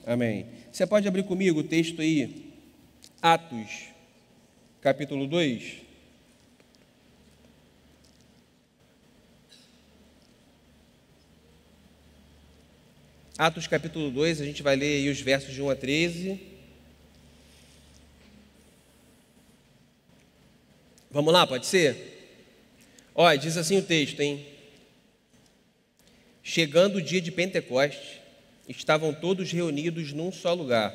Amém. Você pode abrir comigo o texto aí, Atos, capítulo 2. Atos, capítulo 2, a gente vai ler aí os versos de 1 a 13. Vamos lá, pode ser? Olha, diz assim o texto, hein? Chegando o dia de Pentecostes, estavam todos reunidos num só lugar.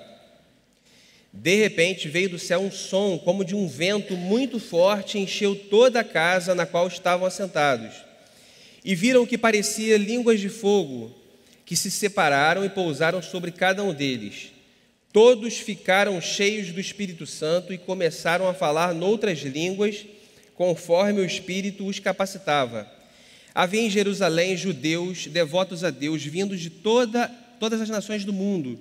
De repente veio do céu um som como de um vento muito forte e encheu toda a casa na qual estavam assentados. E viram o que parecia línguas de fogo, que se separaram e pousaram sobre cada um deles. Todos ficaram cheios do Espírito Santo e começaram a falar noutras línguas, conforme o Espírito os capacitava. Havia em Jerusalém judeus devotos a Deus, vindos de todas as nações do mundo.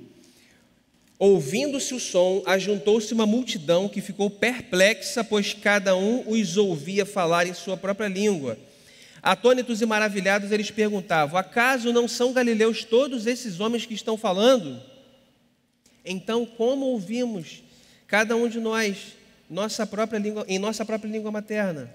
Ouvindo-se o som, ajuntou-se uma multidão que ficou perplexa, pois cada um os ouvia falar em sua própria língua. Atônitos e maravilhados, eles perguntavam: acaso não são galileus todos esses homens que estão falando? Então, como ouvimos, cada um de nós, em nossa própria língua materna?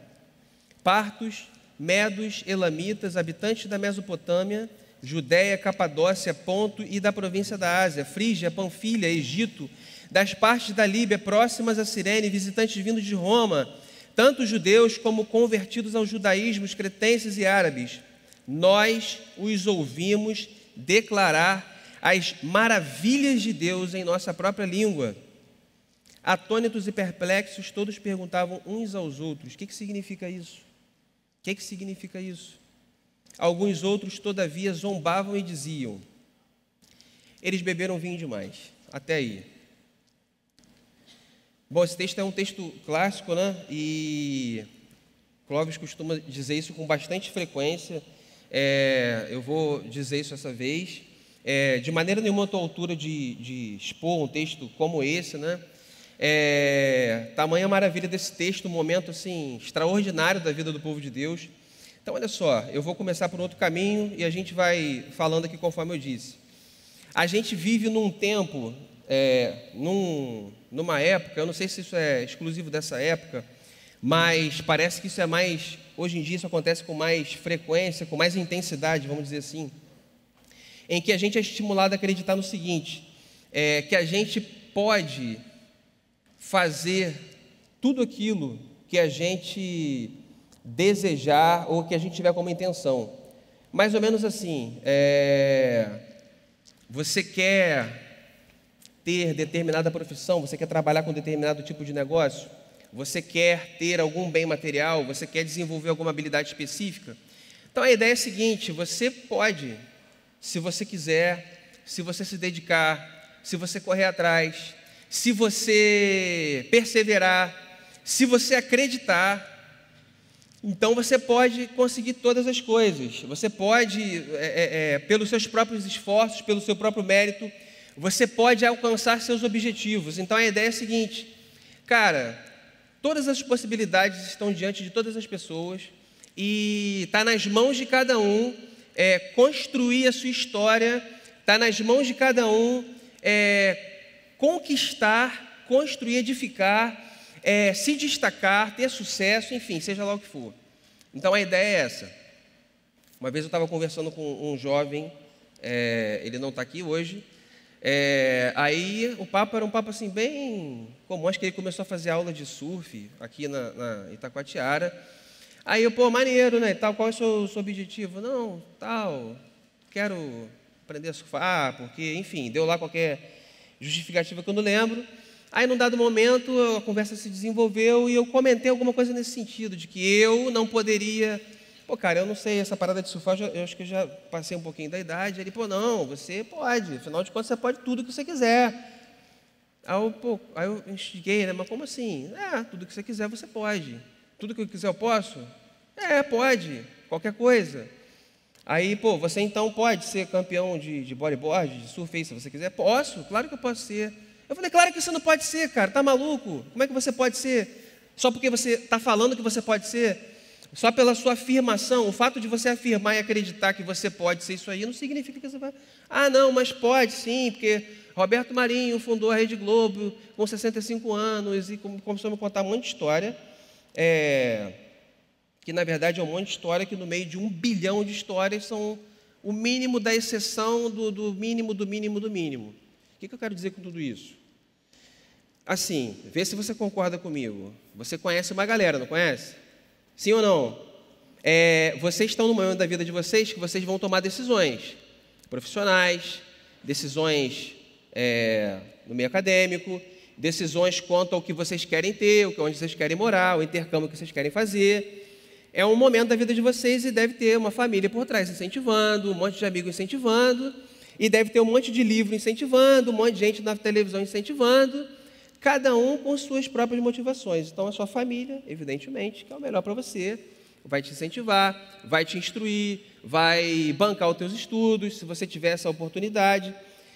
Partos, medos, elamitas, habitantes da Mesopotâmia, Judéia, Capadócia, Ponto e da província da Ásia, Frígia, Panfilha, Egito, das partes da Líbia próximas a Cirene, visitantes vindos de Roma, tanto judeus como convertidos ao judaísmo, cretenses e árabes. Nós os ouvimos declarar as maravilhas de Deus em nossa própria língua. Atônitos e perplexos, todos perguntavam uns aos outros: o que significa isso? O que significa isso? Alguns outros, todavia, zombavam e diziam: eles beberam vinho demais. Até aí. Bom, esse texto é um texto clássico, né? E Clóvis costuma dizer isso com bastante frequência. Eu vou dizer isso essa vez. De maneira nenhuma eu estou à altura de expor um texto como esse, né? Tamanha maravilha desse texto, um momento assim extraordinário da vida do povo de Deus. Então, olha só, eu vou começar por outro caminho e a gente vai falando aqui conforme eu disse. A gente vive num tempo, numa época, eu não sei se isso é exclusivo dessa época, mas parece que isso é mais, hoje em dia isso acontece com mais frequência, com mais intensidade, vamos dizer assim, em que a gente é estimulado a acreditar no seguinte, que a gente pode fazer tudo aquilo que a gente desejar ou que a gente tiver como intenção. Mais ou menos assim, você quer ter determinada profissão, você quer trabalhar com determinado tipo de negócio, você quer ter algum bem material, você quer desenvolver alguma habilidade específica. Então a ideia é a seguinte: você pode, se você quiser, se você se dedicar, se você correr atrás, se você perseverar, se você acreditar, então você pode conseguir todas as coisas. Você pode, pelos seus próprios esforços, pelo seu próprio mérito, você pode alcançar seus objetivos. Então a ideia é a seguinte: cara, todas as possibilidades estão diante de todas as pessoas e está nas mãos de cada um construir a sua história, está nas mãos de cada um conquistar, construir, edificar, se destacar, ter sucesso, enfim, seja lá o que for. Então a ideia é essa. Uma vez eu estava conversando com um jovem, ele não está aqui hoje, aí o papo era um papo assim bem comum. Acho que ele começou a fazer aula de surf aqui na Itacoatiara. Aí eu, maneiro, né, tal, qual é o seu objetivo? Não, tal, quero aprender a surfar, porque, enfim, deu lá qualquer justificativa que eu não lembro. Aí, num dado momento, a conversa se desenvolveu e eu comentei alguma coisa nesse sentido, de que eu não poderia... cara, eu não sei, essa parada de surfar, eu acho que eu já passei um pouquinho da idade. Ele, não, você pode, afinal de contas, você pode tudo que você quiser. Aí eu instiguei, né, mas como assim? Tudo que você quiser, você pode. Tudo que eu quiser, eu posso? Pode, qualquer coisa. Aí, você então pode ser campeão de bodyboard, de surf, se você quiser? Posso, claro que eu posso ser. Eu falei: claro que você não pode ser, cara, tá maluco? Como é que você pode ser? Só porque você está falando que você pode ser? Só pela sua afirmação, o fato de você afirmar e acreditar que você pode ser isso aí, não significa que você vai... não, mas pode sim, porque Roberto Marinho fundou a Rede Globo com 65 anos e começou a me contar um monte de história, que na verdade é um monte de história que no meio de 1 bilhão de histórias são o mínimo da exceção do mínimo, do mínimo, do mínimo. O que eu quero dizer com tudo isso? Assim, vê se você concorda comigo. Você conhece uma galera, não conhece? Sim ou não? Vocês estão no momento da vida de vocês que vocês vão tomar decisões profissionais, decisões no meio acadêmico, decisões quanto ao que vocês querem ter, onde vocês querem morar, o intercâmbio que vocês querem fazer. É um momento da vida de vocês e deve ter uma família por trás incentivando, um monte de amigos incentivando, e deve ter um monte de livro incentivando, um monte de gente na televisão incentivando, cada um com suas próprias motivações. Então, a sua família, evidentemente, que é o melhor para você, vai te incentivar, vai te instruir, vai bancar os teus estudos, se você tiver essa oportunidade.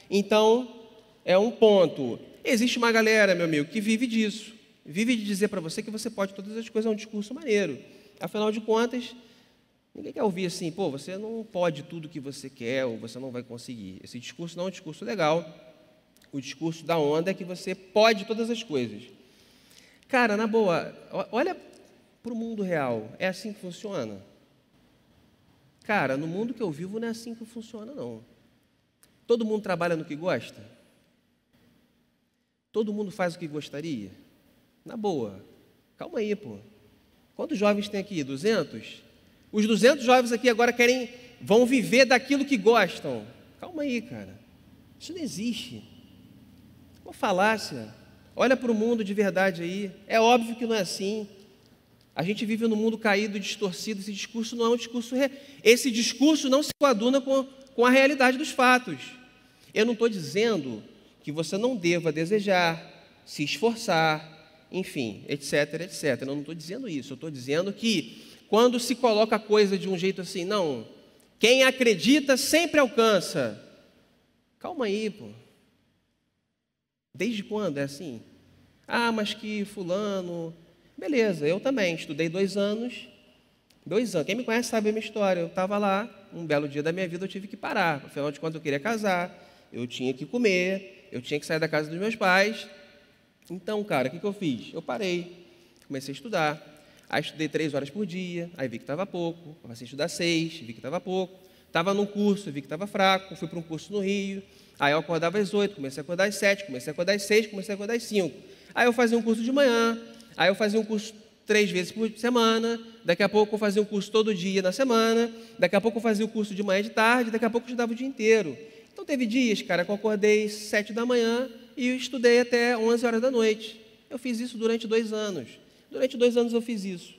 Então, é um ponto. Existe uma galera, meu amigo, que vive disso, vive de dizer para você que você pode todas as coisas, é um discurso maneiro. Afinal de contas, ninguém quer ouvir assim, pô, você não pode tudo que você quer ou você não vai conseguir. Esse discurso não é um discurso legal. O discurso da onda é que você pode todas as coisas. Cara, na boa, olha para o mundo real. É assim que funciona? Cara, no mundo que eu vivo não é assim que funciona, não. Todo mundo trabalha no que gosta? Todo mundo faz o que gostaria? Na boa. Calma aí, pô. Quantos jovens tem aqui? 200? Os 200 jovens aqui agora vão viver daquilo que gostam. Calma aí, cara. Isso não existe. Uma falácia. Olha para o mundo de verdade aí. É óbvio que não é assim. A gente vive num mundo caído, distorcido. Esse discurso não é um discurso... Esse discurso não se coaduna com a realidade dos fatos. Eu não estou dizendo que você não deva desejar, se esforçar, enfim, etc, etc. Eu não estou dizendo isso. Eu estou dizendo que quando se coloca a coisa de um jeito assim, não, quem acredita sempre alcança. Calma aí, pô. Desde quando é assim? Ah, mas que fulano... Beleza, eu também estudei 2 anos. 2 anos. Quem me conhece sabe a minha história. Eu estava lá, um belo dia da minha vida eu tive que parar. Afinal de contas eu queria casar, eu tinha que comer, eu tinha que sair da casa dos meus pais. Então, cara, o que eu fiz? Eu parei, comecei a estudar. Aí estudei 3 horas por dia, aí vi que estava pouco. Comecei a estudar 6, vi que estava pouco. Estava num curso, vi que estava fraco. Fui para um curso no Rio. Aí eu acordava às 8, comecei a acordar às 7, comecei a acordar às 6, comecei a acordar às 5. Aí eu fazia um curso de manhã, aí eu fazia um curso 3 vezes por semana, daqui a pouco eu fazia um curso todo dia na semana, daqui a pouco eu fazia o curso de manhã e de tarde, daqui a pouco eu estudava o dia inteiro. Então teve dias, cara, que eu acordei 7 da manhã e eu estudei até 11 horas da noite. Eu fiz isso durante 2 anos. Durante 2 anos eu fiz isso.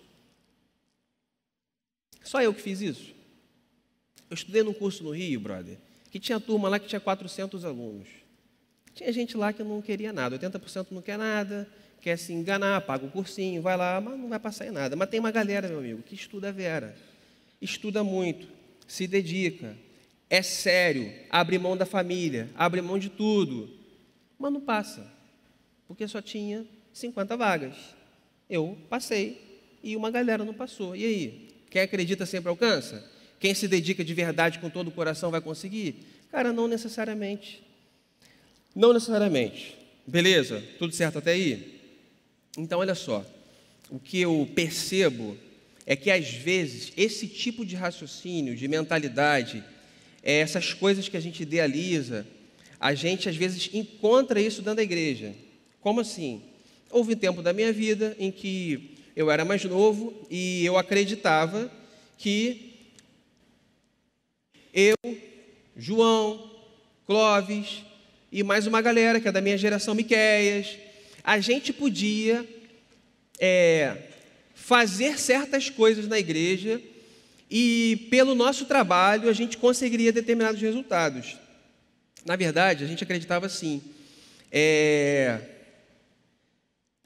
Só eu que fiz isso. Eu estudei num curso no Rio, brother, que tinha turma lá que tinha 400 alunos. Tinha gente lá que não queria nada, 80% não quer nada, quer se enganar, paga o cursinho, vai lá, mas não vai passar em nada. Mas tem uma galera, meu amigo, que estuda a vera, estuda muito, se dedica, é sério, abre mão da família, abre mão de tudo, mas não passa, porque só tinha 50 vagas. Eu passei e uma galera não passou. E aí? Quem acredita sempre alcança? Quem se dedica de verdade com todo o coração vai conseguir? Cara, não necessariamente. Não necessariamente. Beleza? Tudo certo até aí? Então, olha só. O que eu percebo é que, às vezes, esse tipo de raciocínio, de mentalidade, essas coisas que a gente idealiza, a gente, às vezes, encontra isso dentro da igreja. Como assim? Houve um tempo da minha vida em que eu era mais novo e eu acreditava que eu, João, Clóvis e mais uma galera que é da minha geração, Miqueias, a gente podia fazer certas coisas na igreja e pelo nosso trabalho a gente conseguiria determinados resultados. Na verdade, a gente acreditava assim,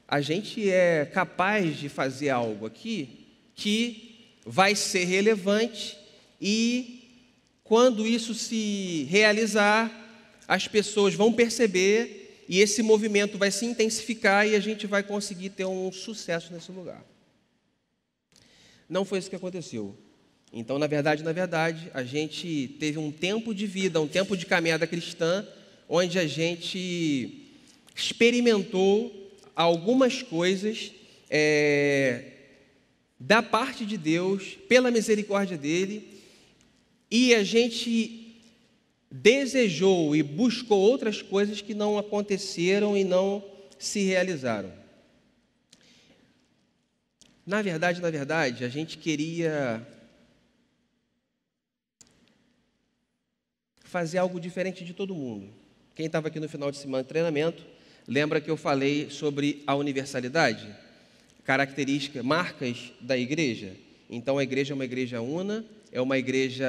a gente é capaz de fazer algo aqui que vai ser relevante e quando isso se realizar, as pessoas vão perceber e esse movimento vai se intensificar e a gente vai conseguir ter um sucesso nesse lugar. Não foi isso que aconteceu. Então, na verdade, a gente teve um tempo de vida, um tempo de caminhada cristã, onde a gente experimentou algumas coisas da parte de Deus, pela misericórdia dele, e a gente desejou e buscou outras coisas que não aconteceram e não se realizaram. Na verdade, a gente queria fazer algo diferente de todo mundo. Quem estava aqui no final de semana de treinamento, lembra que eu falei sobre a universalidade? Características, marcas da igreja. Então, a igreja é uma igreja una, é uma igreja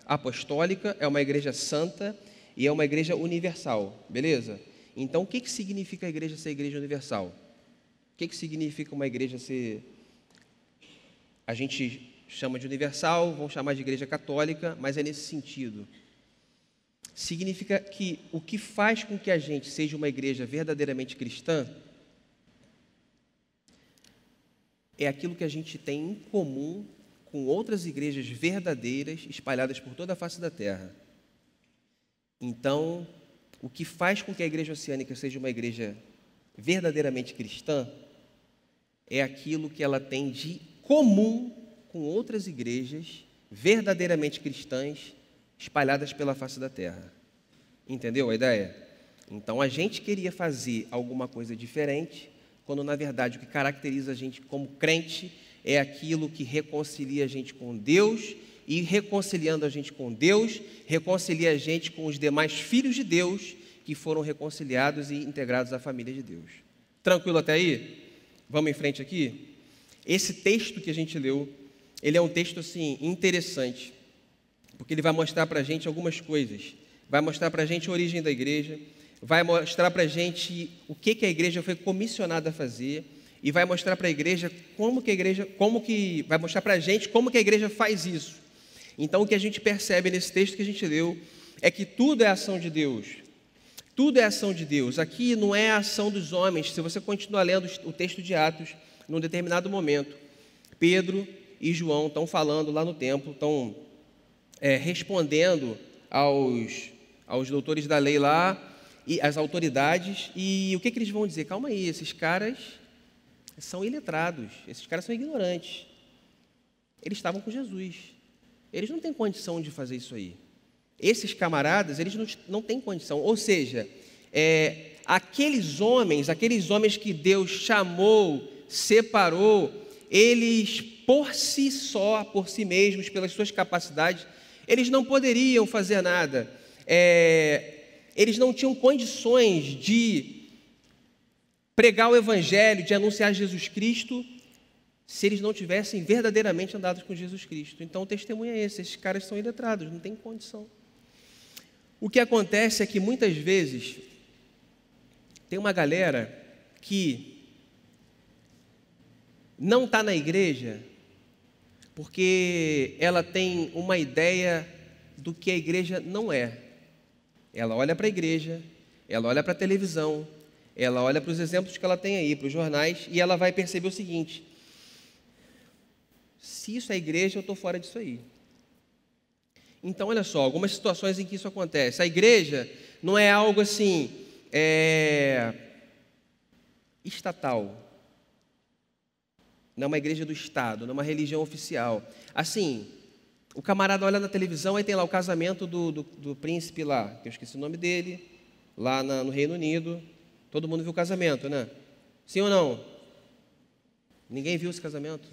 apostólica, é uma igreja santa e é uma igreja universal, beleza? Então, o que significa a igreja ser igreja universal? O que significa uma igreja ser... A gente chama de universal, vamos chamar de igreja católica, mas é nesse sentido. Significa que o que faz com que a gente seja uma igreja verdadeiramente cristã é aquilo que a gente tem em comum com outras igrejas verdadeiras espalhadas por toda a face da terra. Então, o que faz com que a igreja oceânica seja uma igreja verdadeiramente cristã é aquilo que ela tem de comum com outras igrejas verdadeiramente cristãs espalhadas pela face da terra. Entendeu a ideia? Então, a gente queria fazer alguma coisa diferente, quando, na verdade, o que caracteriza a gente como crente é aquilo que reconcilia a gente com Deus, e reconciliando a gente com Deus, reconcilia a gente com os demais filhos de Deus que foram reconciliados e integrados à família de Deus. Tranquilo até aí? Vamos em frente aqui? Esse texto que a gente leu, ele é um texto, assim, interessante, porque ele vai mostrar para a gente algumas coisas. Vai mostrar para a gente a origem da igreja, vai mostrar para a gente o que a igreja foi comissionada a fazer, e vai mostrar para a igreja vai mostrar para a gente como que a igreja faz isso. Então, o que a gente percebe nesse texto que a gente leu é que tudo é ação de Deus. Tudo é ação de Deus. Aqui não é a ação dos homens. Se você continuar lendo o texto de Atos, num determinado momento, Pedro e João estão falando lá no templo, estão respondendo aos doutores da lei lá, e às autoridades, e o que eles vão dizer? Calma aí, esses caras são iletrados, esses caras são ignorantes. Eles estavam com Jesus. Eles não têm condição de fazer isso aí. Esses camaradas, eles não têm condição. Ou seja, aqueles homens que Deus chamou, separou, eles por si só, por si mesmos, pelas suas capacidades, eles não poderiam fazer nada. Eles não tinham condições de pregar o Evangelho, de anunciar Jesus Cristo, se eles não tivessem verdadeiramente andado com Jesus Cristo. Então, o testemunho é esse: esses caras são iletrados, não tem condição. O que acontece é que, muitas vezes, tem uma galera que não está na igreja porque ela tem uma ideia do que a igreja não é. Ela olha para a igreja, ela olha para a televisão, ela olha para os exemplos que ela tem aí, para os jornais, e ela vai perceber o seguinte: se isso é igreja, eu estou fora disso aí. Então, olha só, algumas situações em que isso acontece. A igreja não é algo assim, estatal. Não é uma igreja do Estado, não é uma religião oficial. Assim, o camarada olha na televisão, aí tem lá o casamento do príncipe lá, que eu esqueci o nome dele, lá no Reino Unido. Todo mundo viu o casamento, né? Sim ou não? Ninguém viu esse casamento?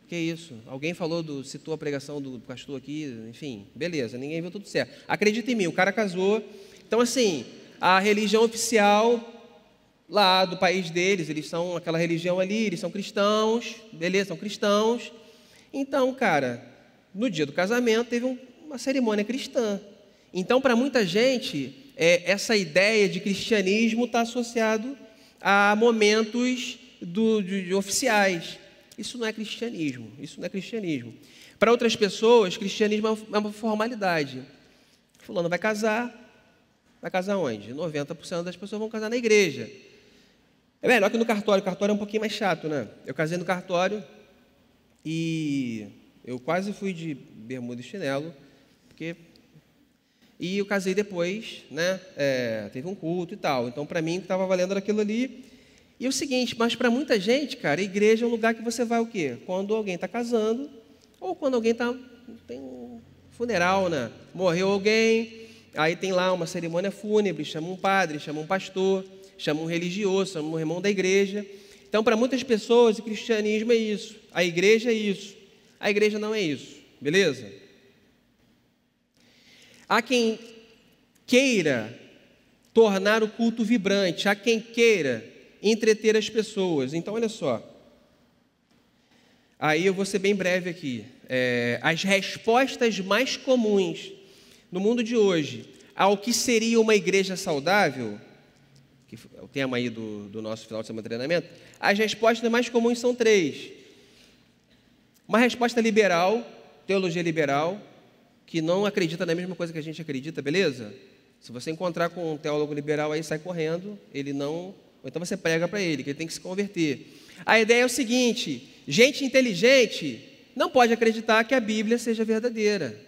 Que isso? Alguém citou a pregação do pastor aqui, enfim, beleza, ninguém viu, tudo certo. Acredita em mim, o cara casou. Então, assim, a religião oficial lá do país deles, eles são aquela religião ali, eles são cristãos, beleza, são cristãos. Então, cara, no dia do casamento teve uma cerimônia cristã. Então, para muita gente, essa ideia de cristianismo está associado a momentos oficiais. Isso não é cristianismo, Para outras pessoas, cristianismo é uma formalidade. Fulano vai casar onde? 90% das pessoas vão casar na igreja. É melhor que no cartório. O cartório é um pouquinho mais chato, né? Eu casei no cartório e eu quase fui de bermuda e chinelo, porque e eu casei depois, né? Teve um culto e tal. Então, para mim, o que estava valendo era aquilo ali. E é o seguinte, mas para muita gente, cara, a igreja é um lugar que você vai o quê? Quando alguém está casando, ou quando alguém tem um funeral, né? Morreu alguém, aí tem lá uma cerimônia fúnebre, chama um padre, chama um pastor, chama um religioso, chama um irmão da igreja. Então, para muitas pessoas, o cristianismo é isso, a igreja é isso, a igreja não é isso, beleza? Há quem queira tornar o culto vibrante, há quem queira entreter as pessoas. Então, olha só, aí eu vou ser bem breve aqui. As respostas mais comuns no mundo de hoje ao que seria uma igreja saudável, que é o tema aí do nosso final de semana de treinamento, as respostas mais comuns são 3. Uma resposta liberal, teologia liberal, que não acredita na mesma coisa que a gente acredita, beleza? Se você encontrar com um teólogo liberal aí, sai correndo, ele não... Ou então você prega para ele, que ele tem que se converter. A ideia é o seguinte, gente inteligente não pode acreditar que a Bíblia seja verdadeira,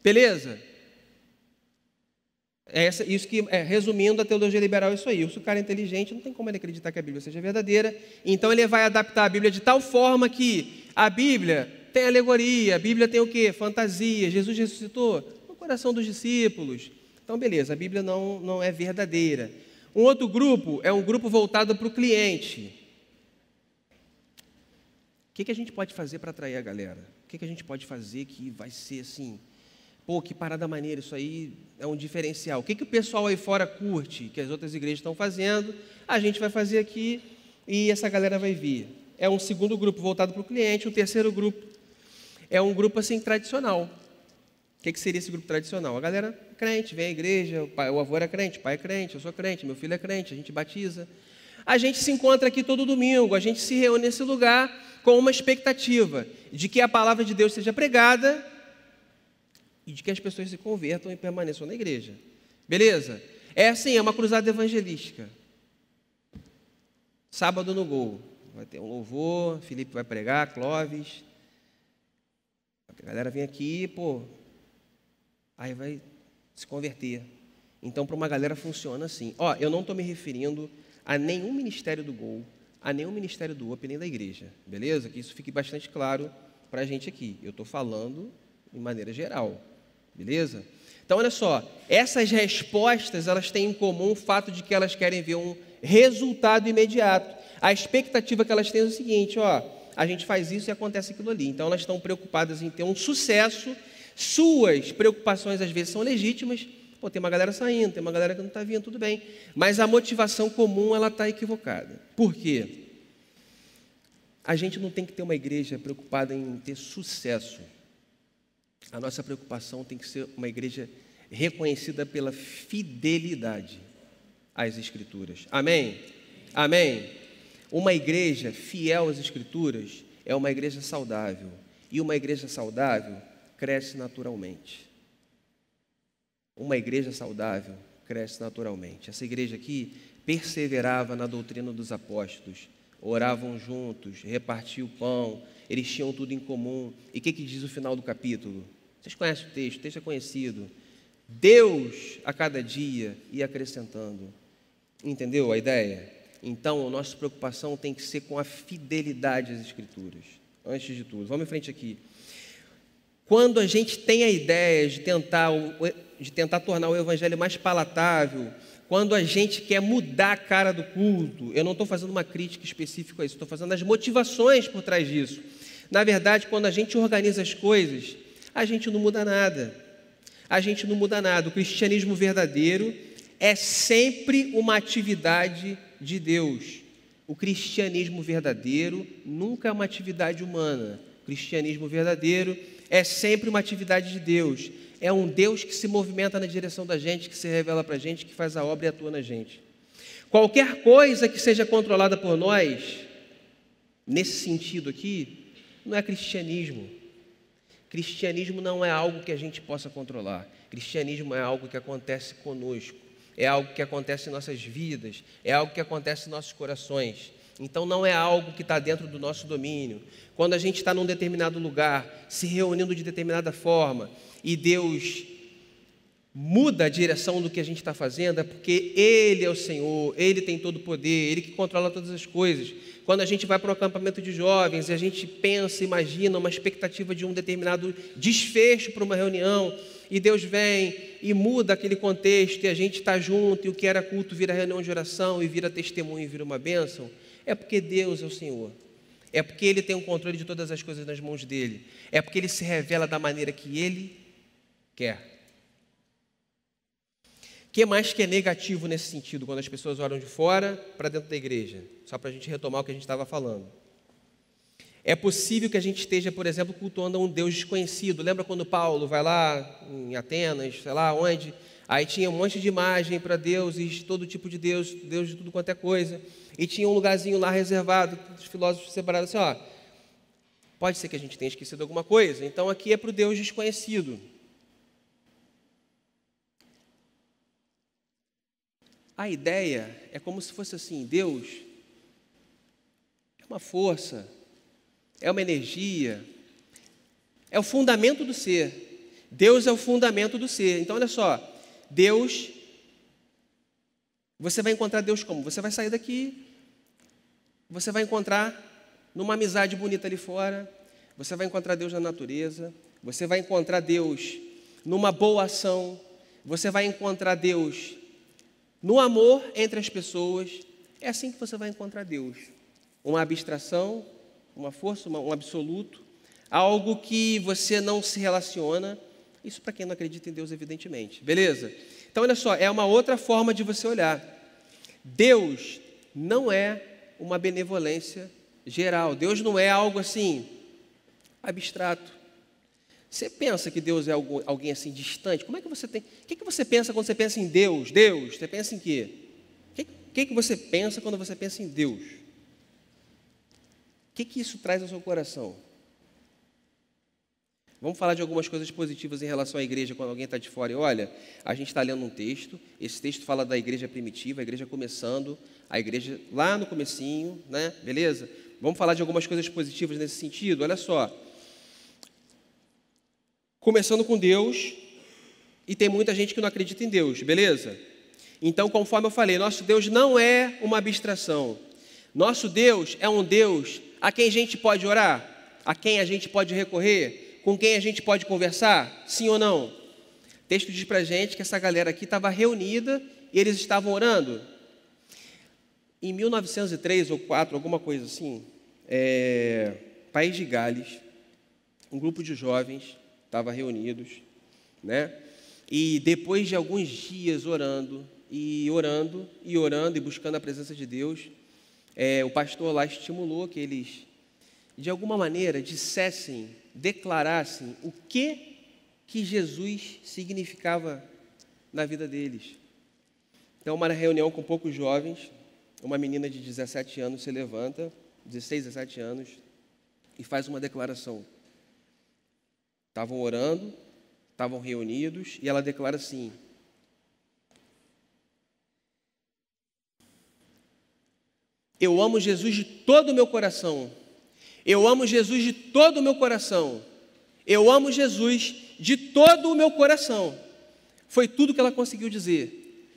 beleza? Resumindo, a teologia liberal é isso aí. Se o cara é inteligente, não tem como ele acreditar que a Bíblia seja verdadeira, então ele vai adaptar a Bíblia de tal forma que a Bíblia tem alegoria, a Bíblia tem o quê? Fantasia, Jesus ressuscitou no coração dos discípulos. Então, beleza, a Bíblia não é verdadeira. Um outro grupo é um grupo voltado para o cliente. O que a gente pode fazer para atrair a galera? O que a gente pode fazer que vai ser assim... Pô, que parada maneira, isso aí é um diferencial. O que o pessoal aí fora curte, que as outras igrejas estão fazendo, a gente vai fazer aqui e essa galera vai vir. É um segundo grupo voltado para o cliente. O terceiro grupo é um grupo assim tradicional. O que seria esse grupo tradicional? A galera crente, vem à igreja, o avô era crente, o pai é crente, eu sou crente, meu filho é crente, a gente batiza. A gente se encontra aqui todo domingo, a gente se reúne nesse lugar com uma expectativa de que a palavra de Deus seja pregada e de que as pessoas se convertam e permaneçam na igreja. Beleza? É assim, é uma cruzada evangelística. Sábado no Gol. Vai ter um louvor, Felipe vai pregar, Clóvis. A galera vem aqui, pô, aí vai se converter. Então, para uma galera funciona assim. Ó, eu não estou me referindo a nenhum ministério do Gol, a nenhum ministério do Open, nem da igreja. Beleza? Que isso fique bastante claro para a gente aqui. Eu estou falando de maneira geral. Beleza? Então, olha só, essas respostas, elas têm em comum o fato de que elas querem ver um resultado imediato. A expectativa que elas têm é o seguinte, ó, a gente faz isso e acontece aquilo ali. Então, elas estão preocupadas em ter um sucesso, suas preocupações às vezes são legítimas, pô, tem uma galera saindo, tem uma galera que não está vindo, tudo bem, mas a motivação comum, ela está equivocada. Por quê? A gente não tem que ter uma igreja preocupada em ter sucesso. A nossa preocupação tem que ser uma igreja reconhecida pela fidelidade às Escrituras. Amém? Amém? Uma igreja fiel às Escrituras é uma igreja saudável. E uma igreja saudável cresce naturalmente. Uma igreja saudável cresce naturalmente. Essa igreja aqui perseverava na doutrina dos apóstolos, oravam juntos, repartiam o pão, eles tinham tudo em comum. E o que diz o final do capítulo? Vocês conhecem o texto é conhecido. Deus, a cada dia, ia acrescentando. Entendeu a ideia? Então, a nossa preocupação tem que ser com a fidelidade às Escrituras, antes de tudo. Vamos em frente aqui. Quando a gente tem a ideia de tentar tornar o Evangelho mais palatável, quando a gente quer mudar a cara do culto, eu não estou fazendo uma crítica específica a isso, estou fazendo as motivações por trás disso. Na verdade, quando a gente organiza as coisas, a gente não muda nada. A gente não muda nada. O cristianismo verdadeiro é sempre uma atividade de Deus. O cristianismo verdadeiro nunca é uma atividade humana. O cristianismo verdadeiro é sempre uma atividade de Deus. É um Deus que se movimenta na direção da gente, que se revela para a gente, que faz a obra e atua na gente. Qualquer coisa que seja controlada por nós, nesse sentido aqui, não é cristianismo. Cristianismo não é algo que a gente possa controlar. Cristianismo é algo que acontece conosco. É algo que acontece em nossas vidas. É algo que acontece em nossos corações. Então não é algo que está dentro do nosso domínio. Quando a gente está num determinado lugar, se reunindo de determinada forma, e Deus muda a direção do que a gente está fazendo, é porque Ele é o Senhor, Ele tem todo o poder, Ele que controla todas as coisas. Quando a gente vai para um acampamento de jovens e a gente pensa, imagina uma expectativa de um determinado desfecho para uma reunião, e Deus vem e muda aquele contexto, e a gente está junto, e o que era culto vira reunião de oração, e vira testemunho, e vira uma bênção, é porque Deus é o Senhor. É porque Ele tem o controle de todas as coisas nas mãos dEle. É porque Ele se revela da maneira que Ele quer. O que mais que é negativo nesse sentido, quando as pessoas oram de fora para dentro da igreja? Só para a gente retomar o que a gente estava falando. É possível que a gente esteja, por exemplo, cultuando a um Deus desconhecido. Lembra quando Paulo vai lá em Atenas, sei lá onde, aí tinha um monte de imagem para deuses, todo tipo de Deus, Deus de tudo quanto é coisa, e tinha um lugarzinho lá reservado, os filósofos separaram assim, ó, pode ser que a gente tenha esquecido alguma coisa, então aqui é para o Deus desconhecido. A ideia é como se fosse assim, Deus é uma força, é uma energia, é o fundamento do ser. Deus é o fundamento do ser. Então, olha só, Deus, você vai encontrar Deus como? Você vai sair daqui, você vai encontrar numa amizade bonita ali fora, você vai encontrar Deus na natureza, você vai encontrar Deus numa boa ação, você vai encontrar Deus no amor entre as pessoas. É assim que você vai encontrar Deus. Uma abstração, uma força, um absoluto, algo que você não se relaciona. Isso para quem não acredita em Deus, evidentemente. Beleza? Então, olha só, é uma outra forma de você olhar. Deus não é uma benevolência geral. Deus não é algo assim, abstrato. Você pensa que Deus é alguém assim distante? Como é que você tem? O que você pensa quando você pensa em Deus? Deus, você pensa em quê? O que você pensa quando você pensa em Deus? O que isso traz ao seu coração? Vamos falar de algumas coisas positivas em relação à igreja quando alguém está de fora. E olha, a gente está lendo um texto, esse texto fala da igreja primitiva, a igreja começando, a igreja lá no comecinho, né? Beleza? Vamos falar de algumas coisas positivas nesse sentido. Olha só. Começando com Deus, e tem muita gente que não acredita em Deus, beleza? Então, conforme eu falei, nosso Deus não é uma abstração. Nosso Deus é um Deus a quem a gente pode orar, a quem a gente pode recorrer, com quem a gente pode conversar, sim ou não? O texto diz pra gente que essa galera aqui estava reunida e eles estavam orando. Em 1903 ou 4, alguma coisa assim, País de Gales, um grupo de jovens estavam reunidos, né? E depois de alguns dias orando e buscando a presença de Deus, o pastor lá estimulou que eles, de alguma maneira, declarassem o que Jesus significava na vida deles. Então, uma reunião com poucos jovens, uma menina de 17 anos se levanta, 16, 17 anos, e faz uma declaração. Estavam orando, estavam reunidos, e ela declara assim: eu amo Jesus de todo o meu coração. Eu amo Jesus de todo o meu coração. Eu amo Jesus de todo o meu coração. Foi tudo que ela conseguiu dizer.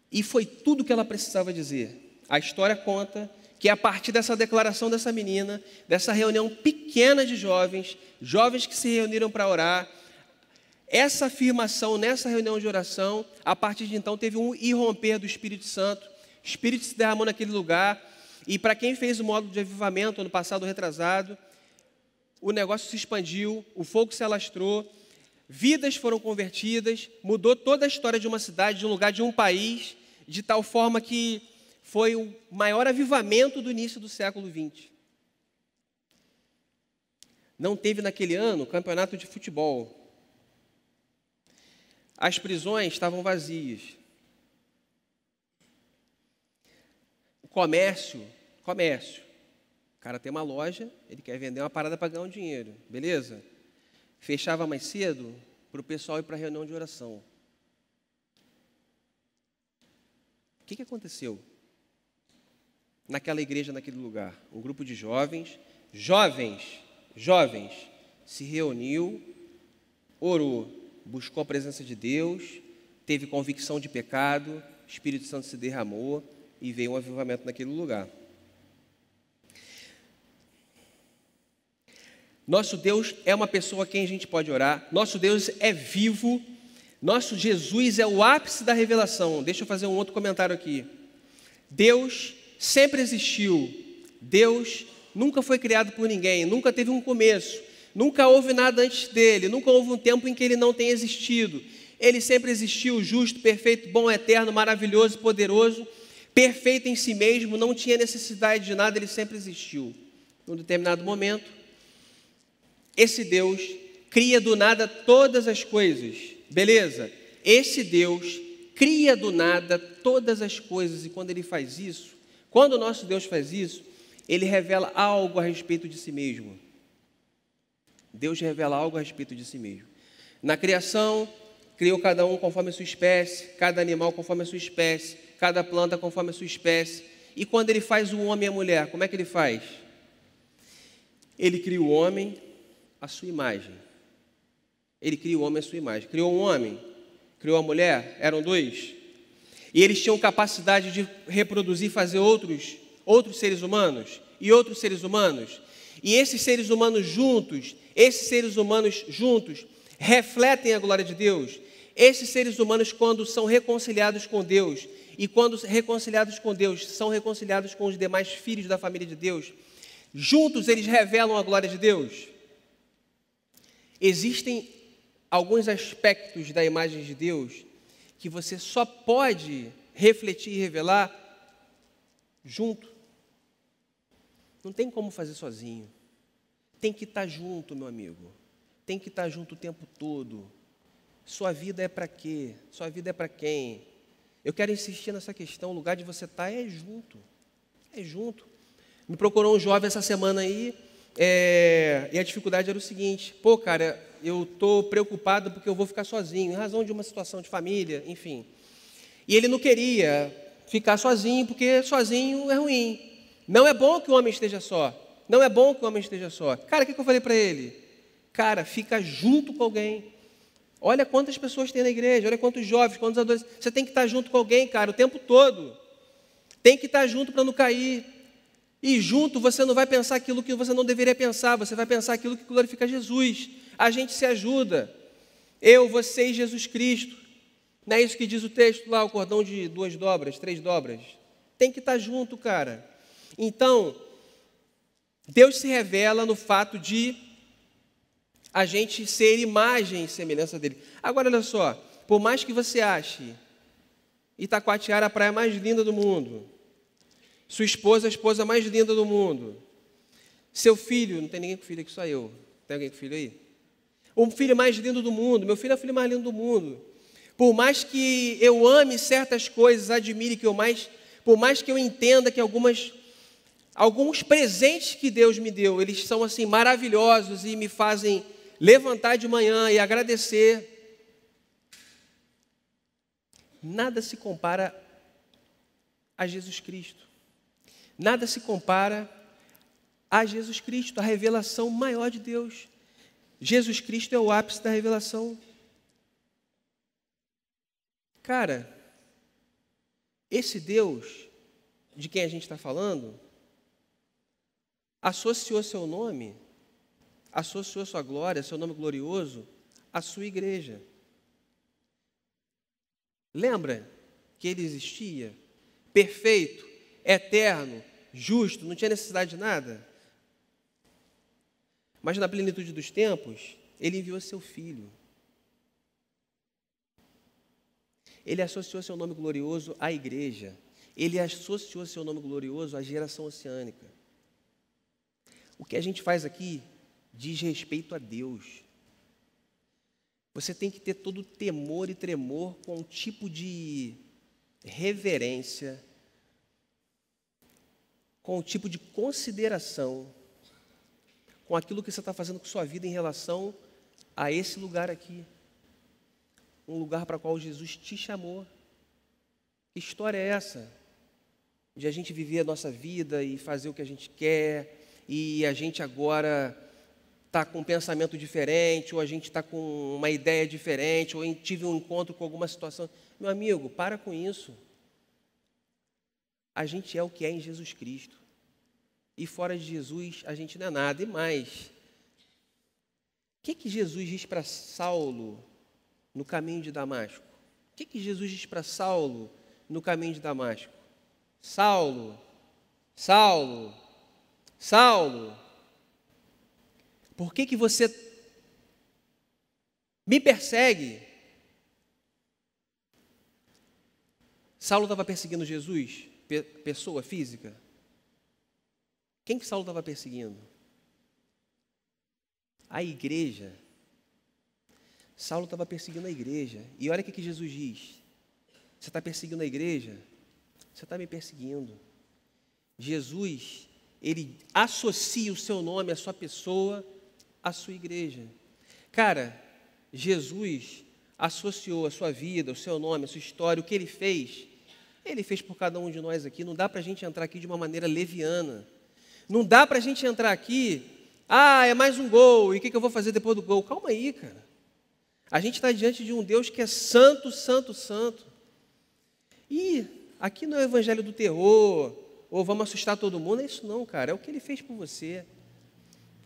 E foi tudo que ela precisava dizer. A história conta que a partir dessa declaração dessa menina, dessa reunião pequena de jovens que se reuniram para orar, essa afirmação nessa reunião de oração, a partir de então teve um irromper do Espírito Santo, o Espírito se derramou naquele lugar, e para quem fez o módulo de avivamento ano passado, retrasado, o negócio se expandiu, o fogo se alastrou, vidas foram convertidas, mudou toda a história de uma cidade, de um lugar, de um país, de tal forma que foi o maior avivamento do início do século XX. Não teve naquele ano campeonato de futebol. As prisões estavam vazias. O comércio. O cara tem uma loja, ele quer vender uma parada para ganhar um dinheiro, beleza? Fechava mais cedo para o pessoal ir para a reunião de oração. O que aconteceu naquela igreja, naquele lugar? Um grupo de jovens se reuniu, orou, buscou a presença de Deus, teve convicção de pecado, o Espírito Santo se derramou e veio um avivamento naquele lugar. Nosso Deus é uma pessoa a quem a gente pode orar, nosso Deus é vivo, nosso Jesus é o ápice da revelação. Deixa eu fazer um outro comentário aqui. Deus sempre existiu, Deus nunca foi criado por ninguém, nunca teve um começo, nunca houve nada antes dele, nunca houve um tempo em que ele não tenha existido. Ele sempre existiu, justo, perfeito, bom, eterno, maravilhoso, poderoso, perfeito em si mesmo, não tinha necessidade de nada, ele sempre existiu. Num determinado momento, esse Deus cria do nada todas as coisas, beleza? Esse Deus cria do nada todas as coisas, e quando ele faz isso, quando o nosso Deus faz isso, ele revela algo a respeito de si mesmo. Deus revela algo a respeito de si mesmo. Na criação, criou cada um conforme a sua espécie, cada animal conforme a sua espécie, cada planta conforme a sua espécie. E quando ele faz o homem e a mulher, como é que ele faz? Ele cria o homem à sua imagem. Ele cria o homem à sua imagem. Criou um homem, criou a mulher, eram dois. E eles tinham capacidade de reproduzir, fazer outros seres humanos e outros seres humanos. E esses seres humanos juntos refletem a glória de Deus. Esses seres humanos, quando são reconciliados com Deus, e quando reconciliados com Deus, são reconciliados com os demais filhos da família de Deus, juntos eles revelam a glória de Deus. Existem alguns aspectos da imagem de Deus que você só pode refletir e revelar junto. Não tem como fazer sozinho. Tem que estar junto, meu amigo. Tem que estar junto o tempo todo. Sua vida é para quê? Sua vida é para quem? Eu quero insistir nessa questão. O lugar de você estar é junto. É junto. Me procurou um jovem essa semana aí, e a dificuldade era o seguinte: pô, cara, eu estou preocupado porque eu vou ficar sozinho, em razão de uma situação de família, enfim. E ele não queria ficar sozinho, porque sozinho é ruim. Não é bom que o homem esteja só. Não é bom que o homem esteja só. Cara, o que eu falei para ele? Cara, fica junto com alguém. Olha quantas pessoas tem na igreja, olha quantos jovens, quantos adolescentes. Você tem que estar junto com alguém, cara, o tempo todo. Tem que estar junto para não cair. E junto você não vai pensar aquilo que você não deveria pensar, você vai pensar aquilo que glorifica Jesus. A gente se ajuda. Eu, você e Jesus Cristo. Não é isso que diz o texto lá, o cordão de 2 dobras, 3 dobras. Tem que estar junto, cara. Então, Deus se revela no fato de a gente ser imagem e semelhança dele. Agora, olha só, por mais que você ache Itacoatiara a praia mais linda do mundo, sua esposa a esposa mais linda do mundo, seu filho, não tem ninguém com filho aqui, só eu. Tem alguém com filho aí? O filho mais lindo do mundo, meu filho é o filho mais lindo do mundo. Por mais que eu ame certas coisas, admire que eu mais, por mais que eu entenda que alguns presentes que Deus me deu, eles são assim maravilhosos e me fazem levantar de manhã e agradecer. Nada se compara a Jesus Cristo. Nada se compara a Jesus Cristo, a revelação maior de Deus. Jesus Cristo é o ápice da revelação. Cara, esse Deus de quem a gente está falando associou seu nome, associou sua glória, seu nome glorioso, à sua igreja. Lembra que ele existia? Perfeito, eterno, justo, não tinha necessidade de nada? Mas na plenitude dos tempos, ele enviou seu Filho. Ele associou seu nome glorioso à igreja. Ele associou seu nome glorioso à geração oceânica. O que a gente faz aqui diz respeito a Deus. Você tem que ter todo temor e tremor com um tipo de reverência, com um tipo de consideração com aquilo que você está fazendo com sua vida em relação a esse lugar aqui. Um lugar para o qual Jesus te chamou. Que história é essa? De a gente viver a nossa vida e fazer o que a gente quer, e a gente agora está com um pensamento diferente, ou a gente está com uma ideia diferente, ou tive um encontro com alguma situação. Meu amigo, para com isso. A gente é o que é em Jesus Cristo. E fora de Jesus, a gente não é nada. E mais, o que Jesus diz para Saulo no caminho de Damasco? O que Jesus diz para Saulo no caminho de Damasco? Saulo, Saulo, Saulo, por que você me persegue? Saulo estava perseguindo Jesus, pessoa física? Quem que Saulo estava perseguindo? A igreja. Saulo estava perseguindo a igreja. E olha o que Jesus diz. Você está perseguindo a igreja? Você está me perseguindo. Jesus, ele associa o seu nome, a sua pessoa, à sua igreja. Cara, Jesus associou a sua vida, o seu nome, a sua história, o que ele fez por cada um de nós aqui. Não dá para a gente entrar aqui de uma maneira leviana. Não dá para a gente entrar aqui, é mais um gol, e o que eu vou fazer depois do gol? Calma aí, cara. A gente está diante de um Deus que é santo, santo, santo. E aqui não é o evangelho do terror, ou vamos assustar todo mundo, é isso não, cara. É o que ele fez por você.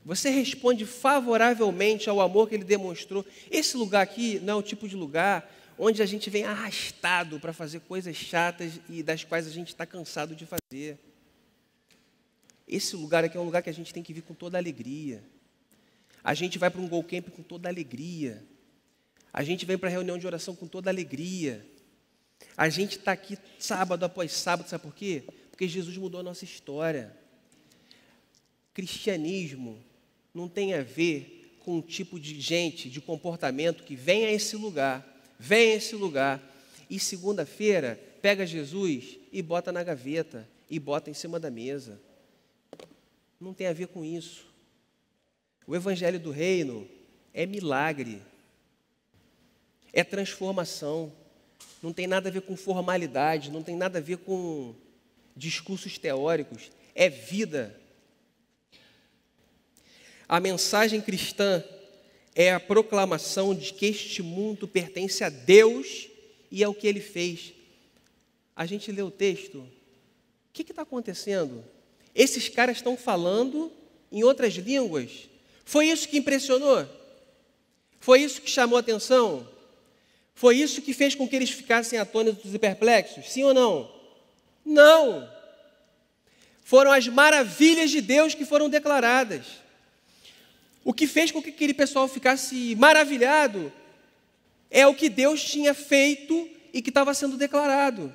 Você responde favoravelmente ao amor que ele demonstrou. Esse lugar aqui não é o tipo de lugar onde a gente vem arrastado para fazer coisas chatas e das quais a gente está cansado de fazer. Esse lugar aqui é um lugar que a gente tem que vir com toda alegria. A gente vai para um Go Camp com toda alegria. A gente vem para a reunião de oração com toda alegria. A gente está aqui sábado após sábado, sabe por quê? Porque Jesus mudou a nossa história. Cristianismo não tem a ver com um tipo de gente, de comportamento que vem a esse lugar, e segunda-feira pega Jesus e bota na gaveta, e bota em cima da mesa. Não tem a ver com isso. O evangelho do reino é milagre, é transformação, não tem nada a ver com formalidade, não tem nada a ver com discursos teóricos, é vida. A mensagem cristã é a proclamação de que este mundo pertence a Deus e ao que Ele fez. A gente lê o texto, o que está acontecendo? Esses caras estão falando em outras línguas. Foi isso que impressionou? Foi isso que chamou a atenção? Foi isso que fez com que eles ficassem atônitos e perplexos? Sim ou não? Não! Foram as maravilhas de Deus que foram declaradas. O que fez com que aquele pessoal ficasse maravilhado é o que Deus tinha feito e que estava sendo declarado.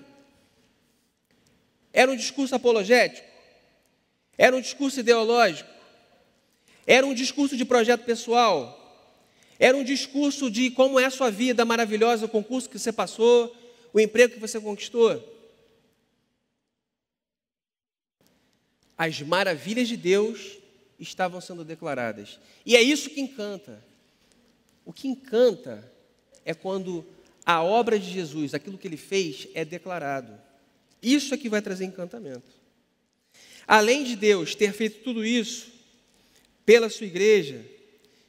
Era um discurso apologético? Era um discurso ideológico? Era um discurso de projeto pessoal? Era um discurso de como é a sua vida maravilhosa, o concurso que você passou, o emprego que você conquistou? As maravilhas de Deus estavam sendo declaradas. E é isso que encanta. O que encanta é quando a obra de Jesus, aquilo que Ele fez, é declarado. Isso é que vai trazer encantamento. Além de Deus ter feito tudo isso pela sua igreja,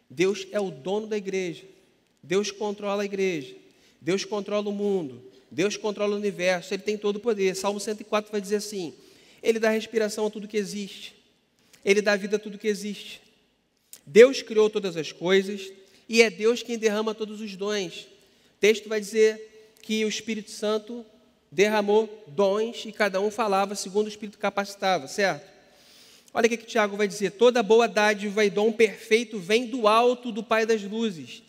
Deus é o dono da igreja. Deus controla a igreja. Deus controla o mundo. Deus controla o universo. Ele tem todo o poder. Salmo 104 vai dizer assim: Ele dá respiração a tudo que existe. Ele dá vida a tudo que existe. Deus criou todas as coisas e é Deus quem derrama todos os dons. O texto vai dizer que o Espírito Santo derramou dons e cada um falava segundo o Espírito capacitava, certo? Olha o que Tiago vai dizer: toda boa dádiva e dom perfeito vem do alto do Pai das luzes.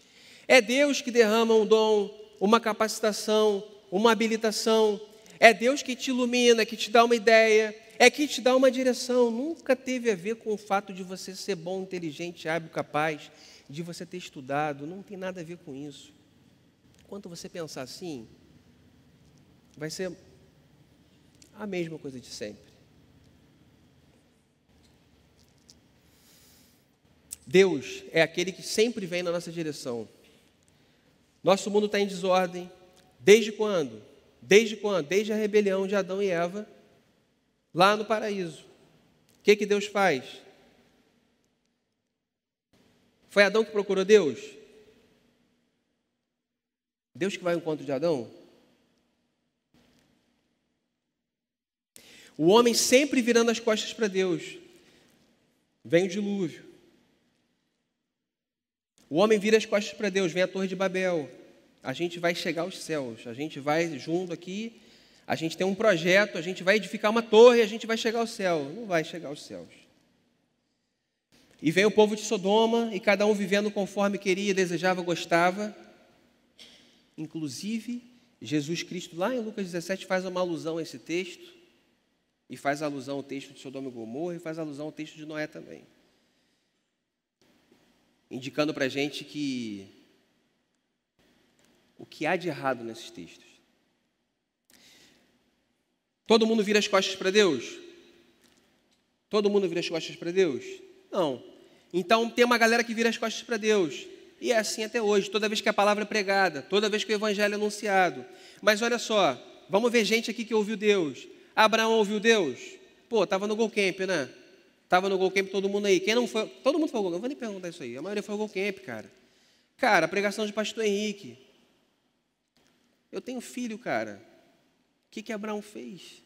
É Deus que derrama um dom, uma capacitação, uma habilitação. É Deus que te ilumina, que te dá uma ideia, é que te dá uma direção. Nunca teve a ver com o fato de você ser bom, inteligente, hábil, capaz, de você ter estudado. Não tem nada a ver com isso. Enquanto você pensar assim, vai ser a mesma coisa de sempre. Deus é aquele que sempre vem na nossa direção. Nosso mundo está em desordem. Desde quando? Desde quando? Desde a rebelião de Adão e Eva, lá no paraíso. O que Deus faz? Foi Adão que procurou Deus? Deus que vai ao encontro de Adão? O homem sempre virando as costas para Deus. Vem o dilúvio. O homem vira as costas para Deus, vem a Torre de Babel. A gente vai chegar aos céus, a gente vai junto aqui, a gente tem um projeto, a gente vai edificar uma torre e a gente vai chegar ao céu. Não vai chegar aos céus. E vem o povo de Sodoma, e cada um vivendo conforme queria, desejava, gostava. Inclusive, Jesus Cristo, lá em Lucas 17, faz uma alusão a esse texto, e faz alusão ao texto de Sodoma e Gomorra, e faz alusão ao texto de Noé também. Indicando para a gente que o que há de errado nesses textos. Todo mundo vira as costas para Deus? Todo mundo vira as costas para Deus? Não. Então tem uma galera que vira as costas para Deus. E é assim até hoje, toda vez que a palavra é pregada, toda vez que o evangelho é anunciado. Mas olha só, vamos ver gente aqui que ouviu Deus. Abraão ouviu Deus? Pô, estava no Go Camp, né? Estava no Go Camp todo mundo aí. Quem não foi? Todo mundo foi ao Go Camp. Não vou nem perguntar isso aí. A maioria foi ao Go Camp, cara. Cara, a pregação de pastor Henrique. Eu tenho filho, cara. O que Abraão fez?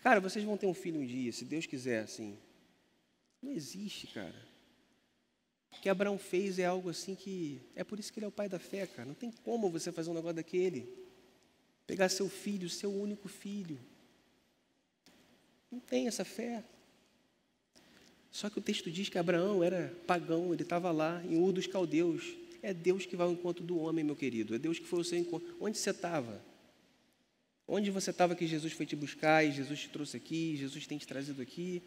Cara, vocês vão ter um filho um dia, se Deus quiser, assim. Não existe, cara. O que Abraão fez é algo assim que... É por isso que ele é o pai da fé, cara. Não tem como você fazer um negócio daquele. Pegar seu filho, seu único filho. Não tem essa fé. Só que o texto diz que Abraão era pagão, ele estava lá em Ur dos Caldeus. É Deus que vai ao encontro do homem, meu querido. É Deus que foi ao seu encontro. Onde você estava? Onde você estava que Jesus foi te buscar e Jesus te trouxe aqui, Jesus tem te trazido aqui?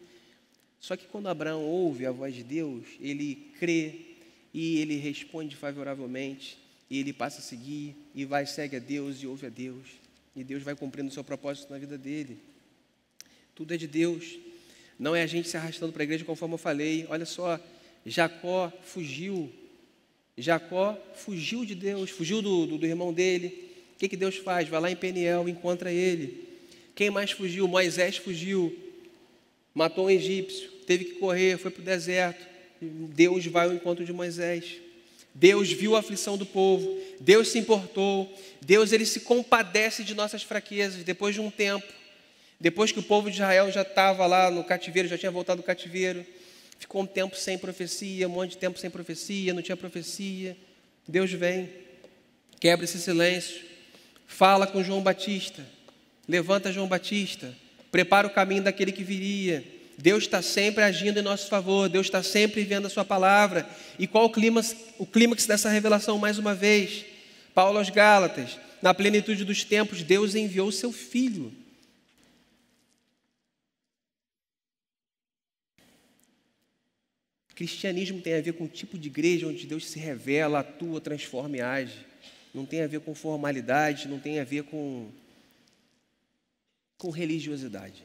Só que quando Abraão ouve a voz de Deus, ele crê e ele responde favoravelmente e ele passa a seguir e vai, segue a Deus e ouve a Deus. E Deus vai cumprindo o seu propósito na vida dele. Tudo é de Deus. Não é a gente se arrastando para a igreja, conforme eu falei. Olha só, Jacó fugiu. Jacó fugiu de Deus, fugiu do irmão dele. O que Deus faz? Vai lá em Peniel, encontra ele. Quem mais fugiu? Moisés fugiu. Matou um egípcio, teve que correr, foi para o deserto. Deus vai ao encontro de Moisés. Deus viu a aflição do povo. Deus se importou. Deus, ele se compadece de nossas fraquezas. Depois de um tempo, depois que o povo de Israel já estava lá no cativeiro, já tinha voltado do cativeiro, ficou um tempo sem profecia, um monte de tempo sem profecia, não tinha profecia. Deus vem, quebra esse silêncio, fala com João Batista, levanta João Batista, prepara o caminho daquele que viria. Deus está sempre agindo em nosso favor, Deus está sempre enviando a sua palavra. E qual o clímax dessa revelação mais uma vez? Paulo aos Gálatas, na plenitude dos tempos, Deus enviou o seu Filho. Cristianismo tem a ver com o tipo de igreja onde Deus se revela, atua, transforma e age. Não tem a ver com formalidade, não tem a ver com religiosidade.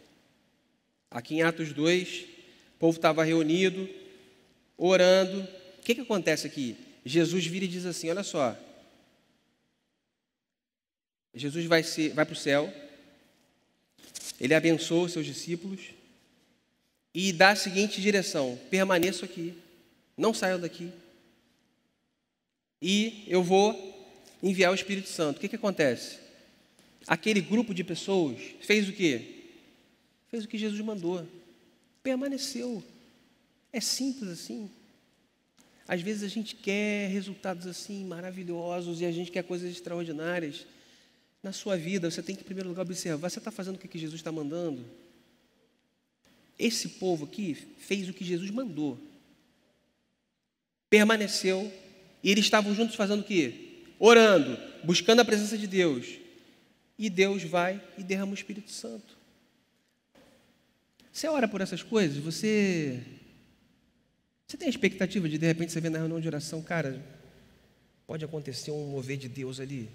Aqui em Atos 2, o povo estava reunido, orando. O que acontece aqui? Jesus vira e diz assim, olha só. Jesus vai para o céu, ele abençoa os seus discípulos e dá a seguinte direção: permaneçam aqui, não saiam daqui, e eu vou enviar o Espírito Santo. O que acontece? Aquele grupo de pessoas fez o quê? Fez o que Jesus mandou, permaneceu. É simples assim. Às vezes a gente quer resultados assim maravilhosos e a gente quer coisas extraordinárias. Na sua vida, você tem que, em primeiro lugar, observar, você está fazendo o que Jesus está mandando? Esse povo aqui fez o que Jesus mandou. Permaneceu. E eles estavam juntos fazendo o quê? Orando, buscando a presença de Deus. E Deus vai e derrama o Espírito Santo. Você ora por essas coisas? Você tem a expectativa de repente, você vê na reunião de oração, cara, pode acontecer um mover de Deus ali?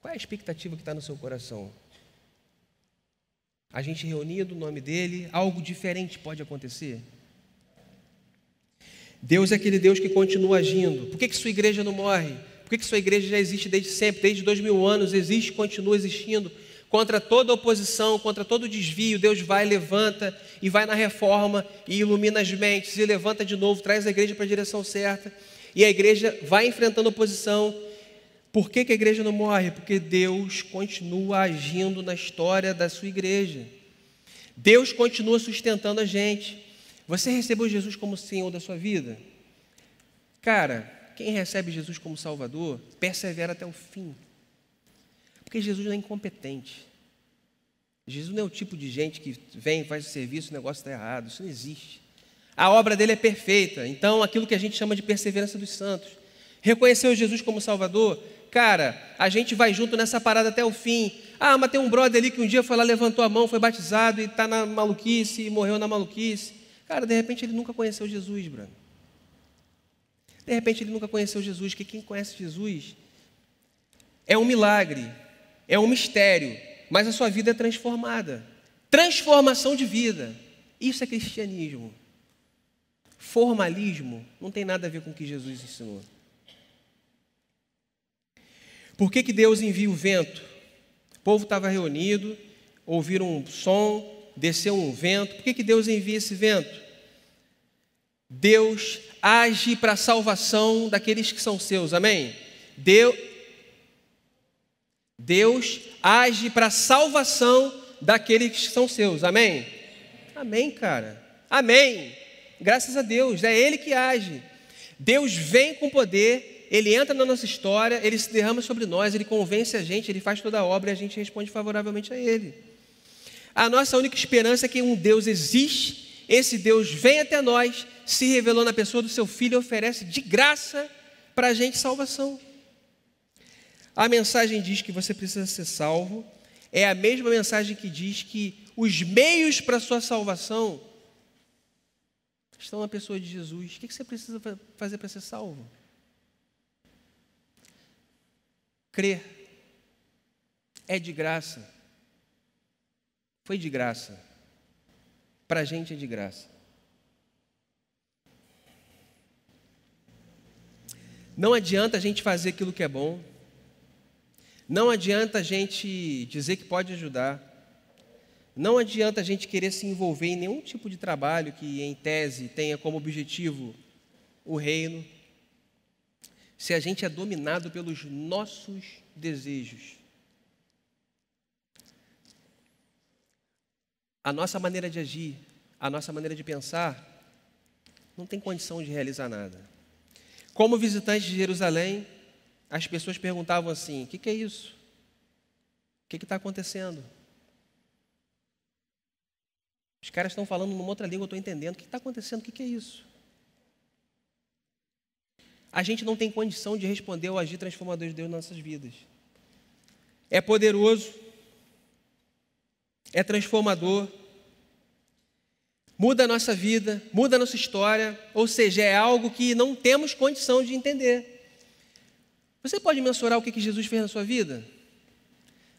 Qual é a expectativa que está no seu coração? A gente reunido no nome dele, algo diferente pode acontecer? Deus é aquele Deus que continua agindo. Por que sua igreja não morre? Por que sua igreja já existe desde sempre, desde 2000 anos, existe, continua existindo? Contra toda oposição, contra todo desvio, Deus vai, levanta e vai na reforma e ilumina as mentes, e levanta de novo, traz a igreja para a direção certa, e a igreja vai enfrentando oposição. Por que a igreja não morre? Porque Deus continua agindo na história da sua igreja. Deus continua sustentando a gente. Você recebeu Jesus como Senhor da sua vida? Cara, quem recebe Jesus como Salvador, persevera até o fim. Porque Jesus não é incompetente. Jesus não é o tipo de gente que vem, faz o serviço, o negócio está errado. Isso não existe. A obra dele é perfeita. Então, aquilo que a gente chama de perseverança dos santos. Reconheceu Jesus como Salvador? Cara, a gente vai junto nessa parada até o fim. Ah, mas tem um brother ali que um dia foi lá, levantou a mão, foi batizado e está na maluquice e morreu na maluquice. Cara, de repente ele nunca conheceu Jesus, brother. De repente ele nunca conheceu Jesus, porque quem conhece Jesus é um milagre, é um mistério, mas a sua vida é transformada. Transformação de vida. Isso é cristianismo. Formalismo não tem nada a ver com o que Jesus ensinou. Por que Deus envia o vento? O povo estava reunido, ouviram um som, desceu um vento. Por que Deus envia esse vento? Deus age para a salvação daqueles que são seus, amém? Deus age para a salvação daqueles que são seus, amém? Amém, cara, amém, graças a Deus, é Ele que age. Deus vem com poder, Ele entra na nossa história, Ele se derrama sobre nós, Ele convence a gente, Ele faz toda a obra e a gente responde favoravelmente a Ele. A nossa única esperança é que um Deus existe, esse Deus vem até nós, se revelou na pessoa do seu Filho e oferece de graça para a gente salvação. A mensagem diz que você precisa ser salvo, é a mesma mensagem que diz que os meios para a sua salvação estão na pessoa de Jesus. O que você precisa fazer para ser salvo? Crer. É de graça. Foi de graça. Para a gente é de graça. Não adianta a gente fazer aquilo que é bom. Não adianta a gente dizer que pode ajudar. Não adianta a gente querer se envolver em nenhum tipo de trabalho que, em tese, tenha como objetivo o reino, se a gente é dominado pelos nossos desejos. A nossa maneira de agir, a nossa maneira de pensar, não tem condição de realizar nada. Como visitantes de Jerusalém, as pessoas perguntavam assim: o que é isso? O que está acontecendo? Os caras estão falando numa outra língua, eu estou entendendo. O que está acontecendo? O que é isso? A gente não tem condição de responder ao agir transformador de Deus nas nossas vidas. É poderoso, é transformador, muda a nossa vida, muda a nossa história, ou seja, é algo que não temos condição de entender. Você pode mensurar o que Jesus fez na sua vida?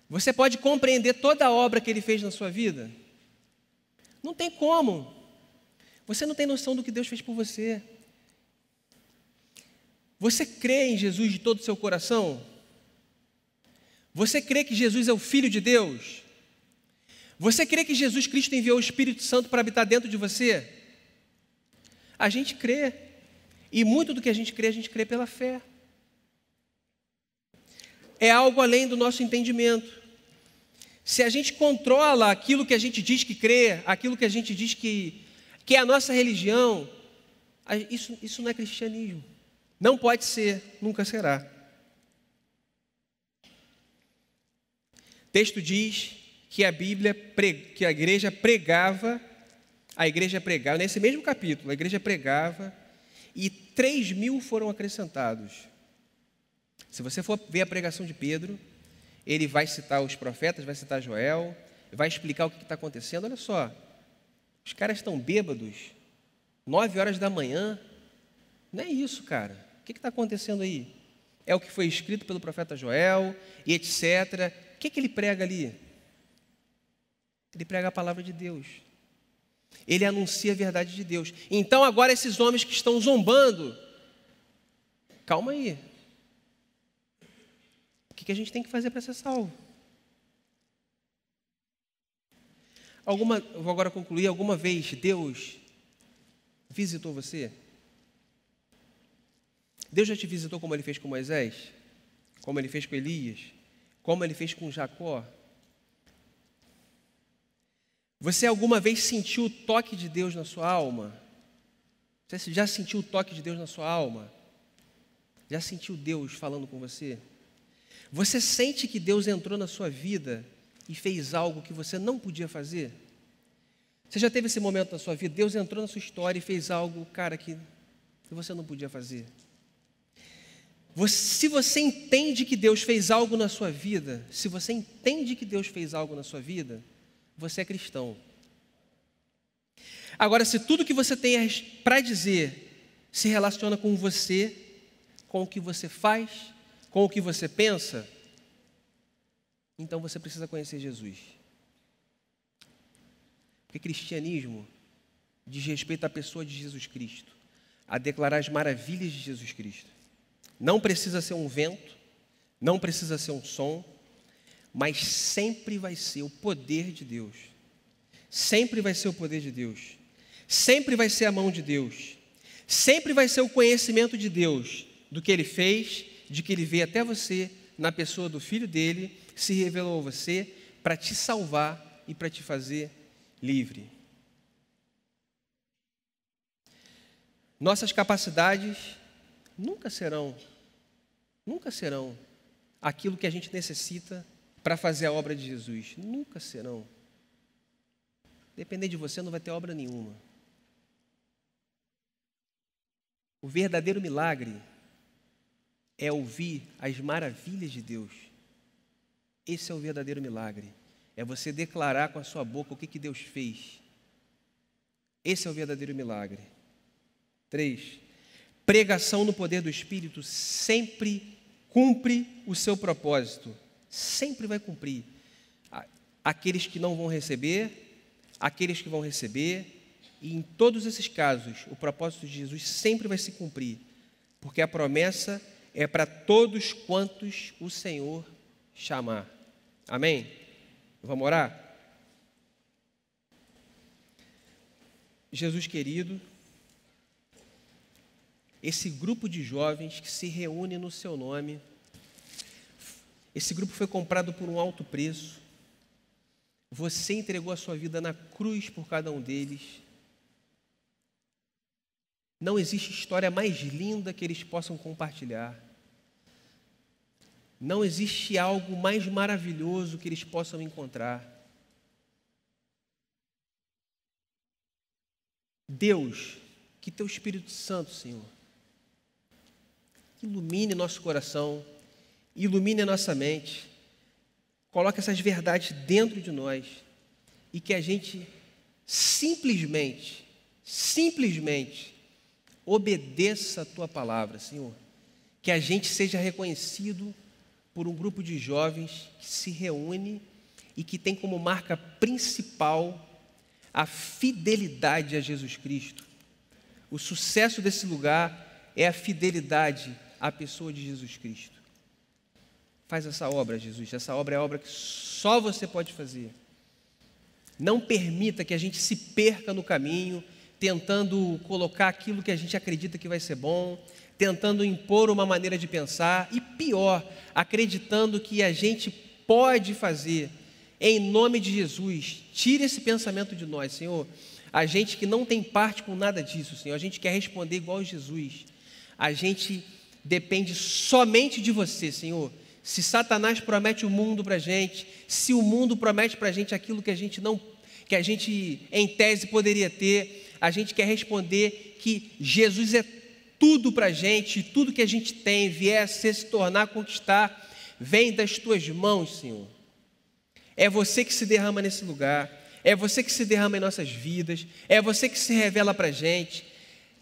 Você pode compreender toda a obra que Ele fez na sua vida? Não tem como. Você não tem noção do que Deus fez por você. Você crê em Jesus de todo o seu coração? Você crê que Jesus é o Filho de Deus? Você crê que Jesus Cristo enviou o Espírito Santo para habitar dentro de você? A gente crê. E muito do que a gente crê pela fé. É algo além do nosso entendimento. Se a gente controla aquilo que a gente diz que crê, aquilo que a gente diz que é a nossa religião, isso não é cristianismo. Não pode ser, nunca será. O texto diz que a igreja pregava, nesse mesmo capítulo, a igreja pregava e 3.000 foram acrescentados. Se você for ver a pregação de Pedro, ele vai citar os profetas, vai citar Joel, vai explicar o que está acontecendo. Olha só, os caras estão bêbados, 9 horas da manhã, não é isso, cara. O que está acontecendo aí? É o que foi escrito pelo profeta Joel, e etc. O que ele prega ali? Ele prega a palavra de Deus. Ele anuncia a verdade de Deus. Então agora esses homens que estão zombando, calma aí. que a gente tem que fazer para ser salvo? Vou agora concluir. Alguma vez Deus visitou você? Deus já te visitou como Ele fez com Moisés? Como Ele fez com Elias? Como Ele fez com Jacó? Você alguma vez sentiu o toque de Deus na sua alma? Você já sentiu o toque de Deus na sua alma? Já sentiu Deus falando com você? Você sente que Deus entrou na sua vida e fez algo que você não podia fazer? Você já teve esse momento na sua vida? Deus entrou na sua história e fez algo, cara, que você não podia fazer. Se você entende que Deus fez algo na sua vida, se você entende que Deus fez algo na sua vida, você é cristão. Agora, se tudo que você tem para dizer se relaciona com você, com o que você faz, com o que você pensa, então você precisa conhecer Jesus. Porque cristianismo diz respeito à pessoa de Jesus Cristo, a declarar as maravilhas de Jesus Cristo. Não precisa ser um vento, não precisa ser um som, mas sempre vai ser o poder de Deus. Sempre vai ser o poder de Deus. Sempre vai ser a mão de Deus. Sempre vai ser o conhecimento de Deus, do que Ele fez, de que Ele veio até você, na pessoa do Filho dEle, se revelou a você, para te salvar e para te fazer livre. Nossas capacidades nunca serão aquilo que a gente necessita para fazer a obra de Jesus. Nunca serão. Depender de você não vai ter obra nenhuma. O verdadeiro milagre é ouvir as maravilhas de Deus. Esse é o verdadeiro milagre. É você declarar com a sua boca o que Deus fez. Esse é o verdadeiro milagre. 3. Pregação no poder do Espírito sempre cumpre o seu propósito. Sempre vai cumprir. Aqueles que não vão receber, aqueles que vão receber, e em todos esses casos, o propósito de Jesus sempre vai se cumprir, porque a promessa é para todos quantos o Senhor chamar. Amém? Vamos orar? Jesus querido, esse grupo de jovens que se reúne no seu nome, esse grupo foi comprado por um alto preço. Você entregou a sua vida na cruz por cada um deles. Não existe história mais linda que eles possam compartilhar. Não existe algo mais maravilhoso que eles possam encontrar. Deus, que Teu Espírito Santo, Senhor, ilumine nosso coração, ilumine a nossa mente, coloque essas verdades dentro de nós e que a gente simplesmente obedeça a Tua palavra, Senhor. Que a gente seja reconhecido por um grupo de jovens que se reúne e que tem como marca principal a fidelidade a Jesus Cristo. O sucesso desse lugar é a fidelidade à pessoa de Jesus Cristo. Faz essa obra, Jesus. Essa obra é a obra que só você pode fazer. Não permita que a gente se perca no caminho, tentando colocar aquilo que a gente acredita que vai ser bom, tentando impor uma maneira de pensar e, pior, acreditando que a gente pode fazer. Em nome de Jesus, tire esse pensamento de nós, Senhor. A gente que não tem parte com nada disso, Senhor, a gente quer responder igual a Jesus. A gente depende somente de você, Senhor. Se Satanás promete o mundo para a gente, se o mundo promete para a gente aquilo que a gente em tese poderia ter, a gente quer responder que Jesus é tudo para a gente, tudo que a gente tem, vier a se tornar, conquistar, vem das Tuas mãos, Senhor. É você que se derrama nesse lugar, é você que se derrama em nossas vidas, é você que se revela para a gente.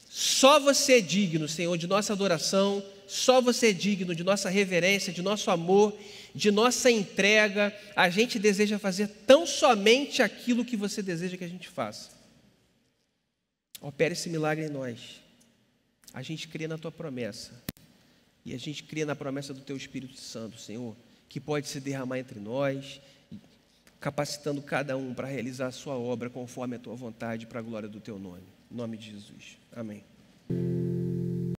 Só você é digno, Senhor, de nossa adoração, só você é digno de nossa reverência, de nosso amor, de nossa entrega. A gente deseja fazer tão somente aquilo que você deseja que a gente faça. Opera esse milagre em nós. A gente crê na Tua promessa. E a gente crê na promessa do Teu Espírito Santo, Senhor, que pode se derramar entre nós, capacitando cada um para realizar a sua obra conforme a tua vontade, para a glória do teu nome. Em nome de Jesus. Amém.